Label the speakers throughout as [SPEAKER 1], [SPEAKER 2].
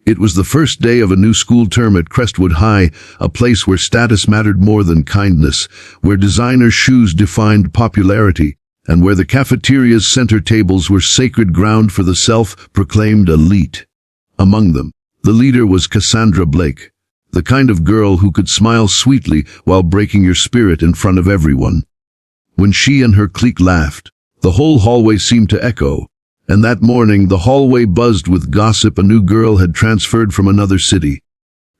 [SPEAKER 1] It was the first day of a new school term at Crestwood High, a place where status mattered more than kindness, where designer shoes defined popularity, and where the cafeteria's center tables were sacred ground for the self-proclaimed elite. Among them, the leader was Cassandra Blake, the kind of girl who could smile sweetly while breaking your spirit in front of everyone. When she and her clique laughed, the whole hallway seemed to echo, and that morning the hallway buzzed with gossip. A new girl had transferred from another city.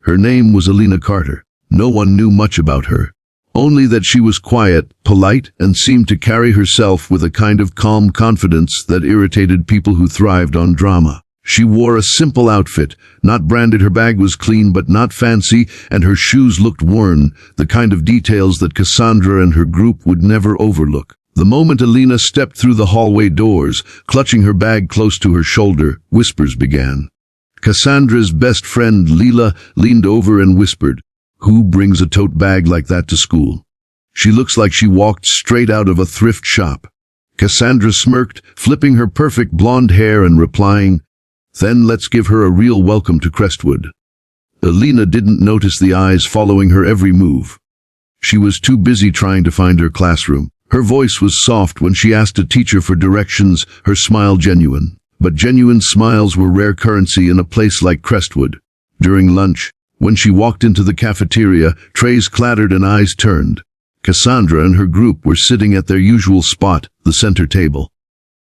[SPEAKER 1] Her name was Alina Carter. No one knew much about her, only that she was quiet, polite, and seemed to carry herself with a kind of calm confidence that irritated people who thrived on drama. She wore a simple outfit, not branded. Her bag was clean but not fancy, and her shoes looked worn, the kind of details that Cassandra and her group would never overlook. The moment Alina stepped through the hallway doors, clutching her bag close to her shoulder, whispers began. Cassandra's best friend, Leela, leaned over and whispered, "Who brings a tote bag like that to school? She looks like she walked straight out of a thrift shop." Cassandra smirked, flipping her perfect blonde hair and replying, "Then let's give her a real welcome to Crestwood." Alina didn't notice the eyes following her every move. She was too busy trying to find her classroom. Her voice was soft when she asked a teacher for directions, her smile genuine. But genuine smiles were rare currency in a place like Crestwood. During lunch, when she walked into the cafeteria, trays clattered and eyes turned. Cassandra and her group were sitting at their usual spot, the center table.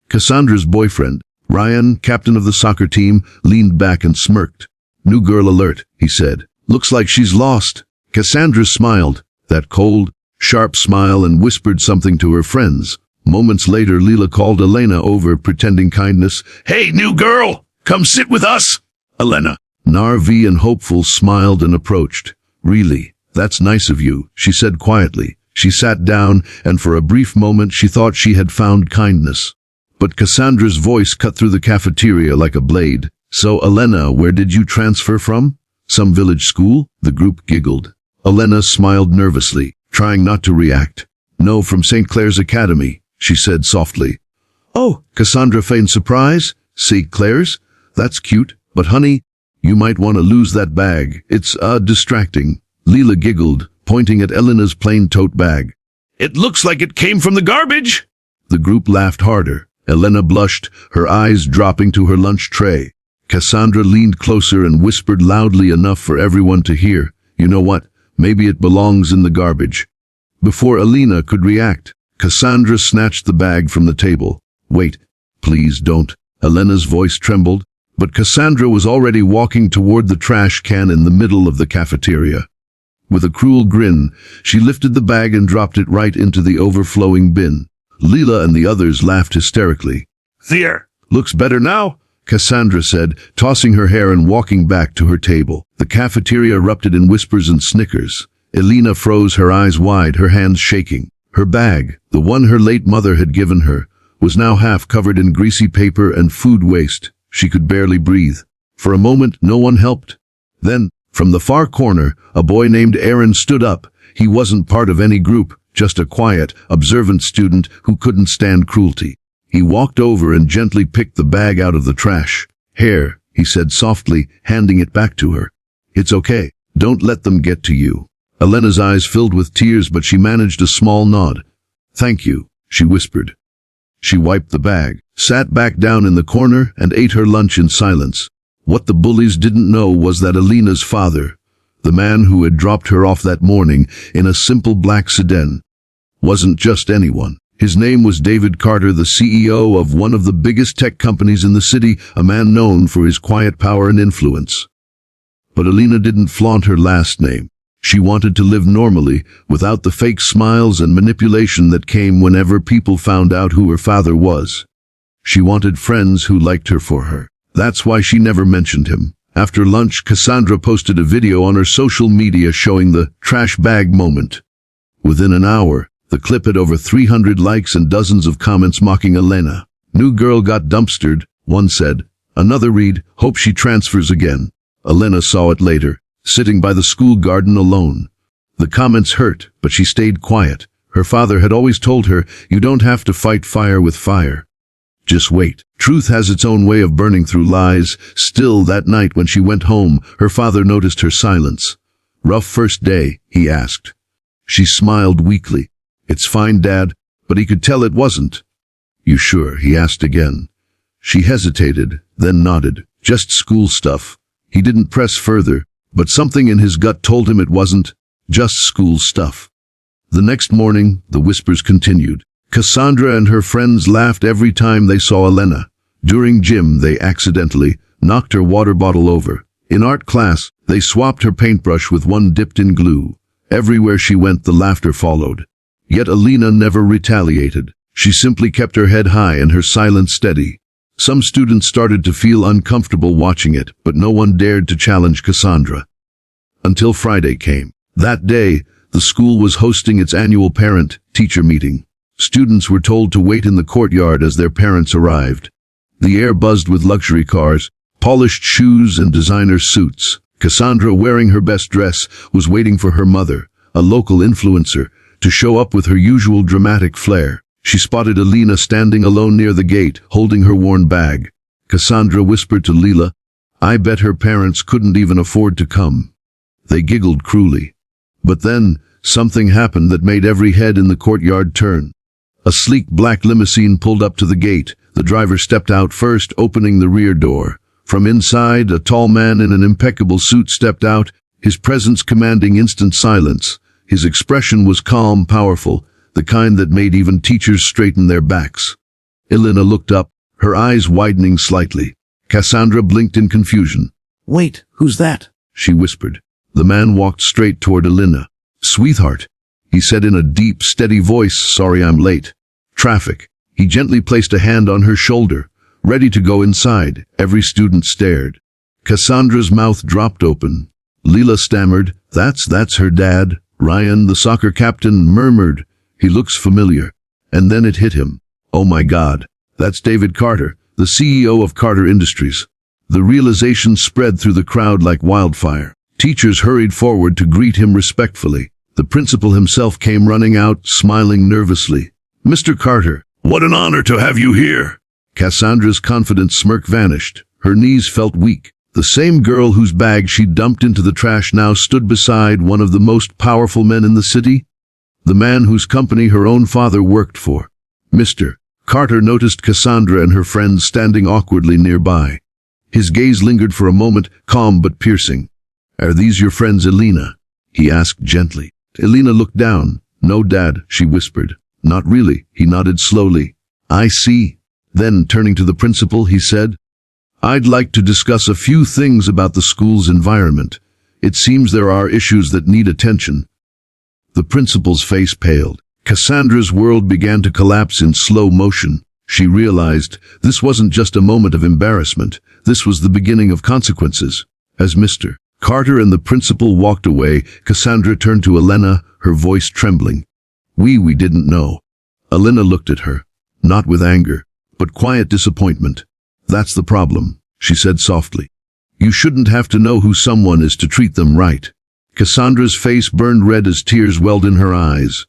[SPEAKER 1] Cassandra's boyfriend, Ryan, captain of the soccer team, leaned back and smirked. "New girl alert," he said. "Looks like she's lost." Cassandra smiled, that cold, sharp smile, and whispered something to her friends. Moments later, Leela called Elena over, pretending kindness. "Hey, new girl, come sit with us." Elena, nervy and hopeful, smiled and approached. "Really, that's nice of you," she said quietly. She sat down, and for a brief moment she thought she had found kindness. But Cassandra's voice cut through the cafeteria like a blade. "So, Elena, where did you transfer from? Some village school?" The group giggled. Elena smiled nervously, trying not to react. "No, from St. Clair's Academy," she said softly. "Oh," Cassandra feigned surprise. "St. Clair's? That's cute, but honey, you might want to lose that bag. It's, distracting." Leela giggled, pointing at Elena's plain tote bag. "It looks like it came from the garbage." The group laughed harder. Elena blushed, her eyes dropping to her lunch tray. Cassandra leaned closer and whispered loudly enough for everyone to hear, "You know what? Maybe it belongs in the garbage." Before Alina could react, Cassandra snatched the bag from the table. "Wait, please don't." Elena's voice trembled, but Cassandra was already walking toward the trash can in the middle of the cafeteria. With a cruel grin, she lifted the bag and dropped it right into the overflowing bin. Leela and the others laughed hysterically. "There, looks better now," Cassandra said, tossing her hair and walking back to her table. The cafeteria erupted in whispers and snickers. Elena froze, her eyes wide, her hands shaking. Her bag, the one her late mother had given her, was now half covered in greasy paper and food waste. She could barely breathe. For a moment, no one helped. Then, from the far corner, a boy named Aaron stood up. He wasn't part of any group, just a quiet, observant student who couldn't stand cruelty. He walked over and gently picked the bag out of the trash. "Here," he said softly, handing it back to her. "It's okay. Don't let them get to you." Elena's eyes filled with tears, but she managed a small nod. "Thank you," she whispered. She wiped the bag, sat back down in the corner, and ate her lunch in silence. What the bullies didn't know was that Elena's father, the man who had dropped her off that morning in a simple black sedan, wasn't just anyone. His name was David Carter, the CEO of one of the biggest tech companies in the city, a man known for his quiet power and influence. But Elena didn't flaunt her last name. She wanted to live normally, without the fake smiles and manipulation that came whenever people found out who her father was. She wanted friends who liked her for her. That's why she never mentioned him. After lunch, Cassandra posted a video on her social media showing the trash bag moment. Within an hour, the clip had over 300 likes and dozens of comments mocking Elena. "New girl got dumpstered," one said. Another read, "Hope she transfers again." Elena saw it later, sitting by the school garden alone. The comments hurt, but she stayed quiet. Her father had always told her, "You don't have to fight fire with fire. Just wait. Truth has its own way of burning through lies. Still, that night when she went home, her father noticed her silence. "Rough first day?" he asked. She smiled weakly. "It's fine, Dad," but he could tell it wasn't. "You sure?" he asked again. She hesitated, then nodded. "Just school stuff." He didn't press further, but something in his gut told him it wasn't just school stuff. The next morning, the whispers continued. Cassandra and her friends laughed every time they saw Elena. During gym, they accidentally knocked her water bottle over. In art class, they swapped her paintbrush with one dipped in glue. Everywhere she went, the laughter followed. Yet Elena never retaliated. She simply kept her head high and her silence steady. Some students started to feel uncomfortable watching it, but no one dared to challenge Cassandra. Until Friday came. That day, the school was hosting its annual parent-teacher meeting. Students were told to wait in the courtyard as their parents arrived. The air buzzed with luxury cars, polished shoes and designer suits. Cassandra, wearing her best dress, was waiting for her mother, a local influencer, to show up with her usual dramatic flair. She spotted Elena standing alone near the gate, holding her worn bag. Cassandra whispered to Leela, "I bet her parents couldn't even afford to come." They giggled cruelly. But then, something happened that made every head in the courtyard turn. A sleek black limousine pulled up to the gate. The driver stepped out first, opening the rear door. From inside, a tall man in an impeccable suit stepped out, his presence commanding instant silence. His expression was calm, powerful, the kind that made even teachers straighten their backs. Elena looked up, her eyes widening slightly. Cassandra blinked in confusion.
[SPEAKER 2] "Wait, who's that?"
[SPEAKER 1] she whispered. The man walked straight toward Elena. "Sweetheart," he said in a deep, steady voice, "sorry I'm late. Traffic." He gently placed a hand on her shoulder, ready to go inside. Every student stared. Cassandra's mouth dropped open. Leela stammered, That's her dad." Ryan, the soccer captain, murmured, "He looks familiar." And then it hit him. "Oh my God, that's David Carter, the CEO of Carter Industries." The realization spread through the crowd like wildfire. Teachers hurried forward to greet him respectfully. The principal himself came running out, smiling nervously. "Mr. Carter, what an honor to have you here." Cassandra's confident smirk vanished. Her knees felt weak. The same girl whose bag she dumped into the trash now stood beside one of the most powerful men in the city, the man whose company her own father worked for. Mr. Carter noticed Cassandra and her friends standing awkwardly nearby. His gaze lingered for a moment, calm but piercing. "Are these your friends, Elena?" he asked gently. Elena looked down. "No, Dad," she whispered. "Not really," he nodded slowly. "I see." Then, turning to the principal, he said, "I'd like to discuss a few things about the school's environment. It seems there are issues that need attention." The principal's face paled. Cassandra's world began to collapse in slow motion. She realized this wasn't just a moment of embarrassment. This was the beginning of consequences. As Mr. Carter and the principal walked away, Cassandra turned to Elena, her voice trembling. We didn't know." Elena looked at her, not with anger, but quiet disappointment. "That's the problem," she said softly. "You shouldn't have to know who someone is to treat them right." Cassandra's face burned red as tears welled in her eyes.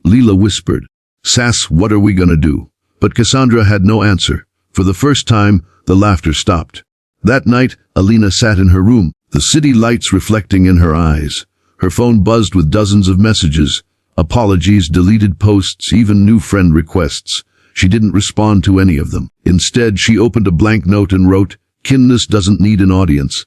[SPEAKER 1] Leela whispered, "Sass, what are we gonna do?" But Cassandra had no answer. For the first time, the laughter stopped. That night, Elena sat in her room, the city lights reflecting in her eyes. Her phone buzzed with dozens of messages, apologies, deleted posts, even new friend requests. She didn't respond to any of them. Instead, she opened a blank note and wrote, "Kindness doesn't need an audience,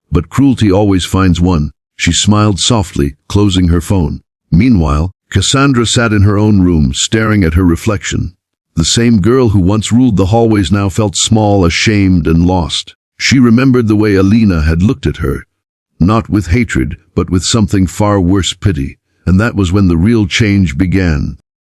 [SPEAKER 1] but cruelty always finds one." She smiled softly, closing her phone. Meanwhile, Cassandra sat in her own room, staring at her reflection. The same girl who once ruled the hallways now felt small, ashamed, and lost. She remembered the way Elena had looked at her, not with hatred, but with something far worse, pity. And that was when the real change began.